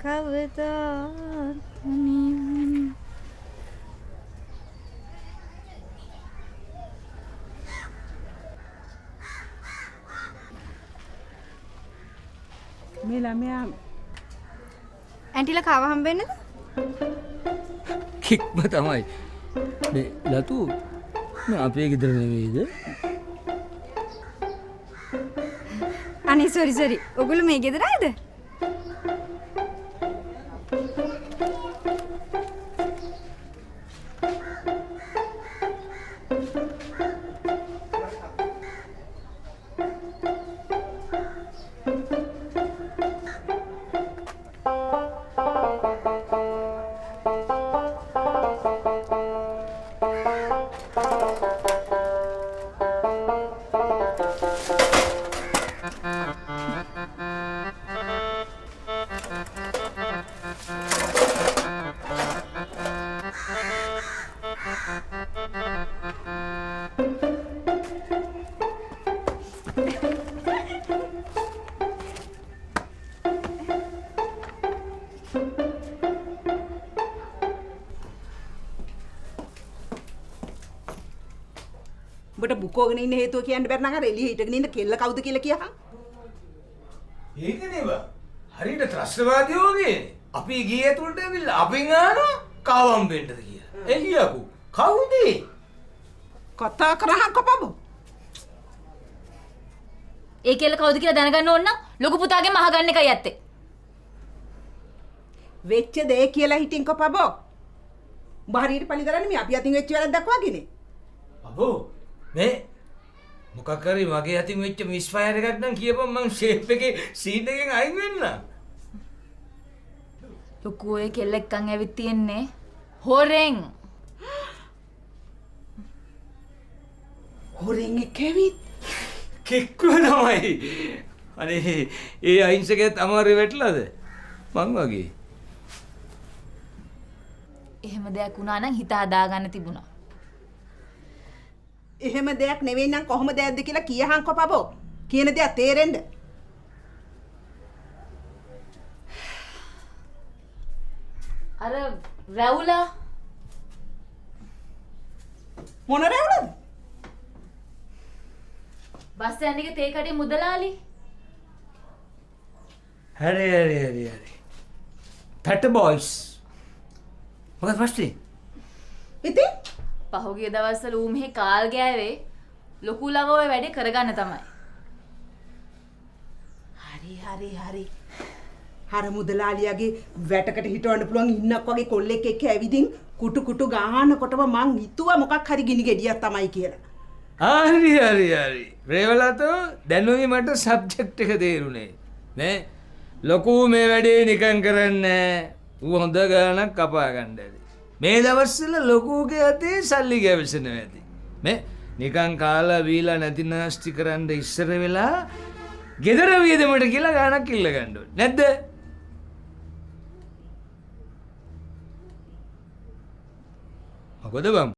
කවදා මේ ළමයා ඇන්ටිලා කාව හම්බෙන්නද? කික්ම තමයි මේ ලතු මේ අපේ ගෙදර නෙවෙයිද? අනේ සෝරි ඔගොල්ලෝ මේ ගෙදර ආයද? උඹට බුකෝගෙන ඉන්න හේතුව කියන්න බැරි නම් අර එළිය හිටගෙන ඉන්න කෙල්ල කවුද කියලා කියහන්. ඒකනේ බා. හරියට ත්‍රස්තවාදියෝ වගේ. අපි ගියේ ඇතුළට ඇවිල්ලා අපෙන් අහනවා කාවම් වෙන්නද කියලා. එළියකෝ. කවුද? කතා කරහන් කපබෝ. ඒ කෙල්ල කවුද කියලා දැනගන්න ඕන නම් ලොකු පුතාගෙන් අහගන්න එකයි ඇත්තේ. වෙච්ච දේ කියලා හිටින් කපබෝ. උඹ හරියට පලි කරන්නේ මේ අපි අතින් වෙච්ච වැරද්දක් වගේනේ. අබෝ මේ මොකක් කරේ මගේ අතින් වෙච්ච මිස් ෆයර් එකක් නම් කියපන් මං ෂේප් එකේ සීන් එකෙන් අයින් වෙන්න. ලොකු ඔය කෙල්ල එක්කන් ඇවිත් තියන්නේ හොරෙන්. හොරෙන් එක්කෙවිත් කෙක්කුව තමයි. අනේ ඒ අහිංසකයත් අමාරු වෙట్లද? මං වගේ. එහෙම දෙයක් වුණා නම් හිත හදාගන්න තිබුණා. එහෙම දෙයක් නෙවෙයි නම් කොහොමද ඇද්ද කියලා කියහන් කපබෝ. කියන දේ තේරෙන්න. අර රැවුලා මොන රැවුලද? බස් ස්ටෑන්ඩ් එකේ තේ කඩේ මුදලාලි. හරි. පැට බොයිස්. මොකද ප්‍රශ්නේ? ඉතින් පහුගිය දවස්වල ඌ මෙහි කාල් ගෑවේ ලොකු ළඟ ඔය වැඩේ කරගන්න තමයි. හරි. හර මුදලාලියාගේ වැටකට හිටවන්න පුළුවන් ඉන්නක් වගේ කොල්ලෙක් එක්ක ඇවිදින් කුටු ගානකොටම මං හිතුවා මොකක් හරි ගිනි ගෙඩියක් තමයි කියලා. හරි. රේවලතෝ දැනුයි මට සබ්ජෙක්ට් එක තේරුනේ. නේ ලොකු මේ වැඩේ නිකන් කරන්නේ ඌ හොඳ ගානක් කපා ගන්න ඇති. මේ දවස්වල ලොකුගේ අතේ සල්ලි ගැවසෙනවා ඇති. මේ නිකන් කාලා බීලා නැති නාස්ති කරන්න ඉස්සර වෙලා ගෙදර වියදමට කියලා ගානක් ඉල්ල ගන්න ඕනේ. නැද්ද? මොකද බං?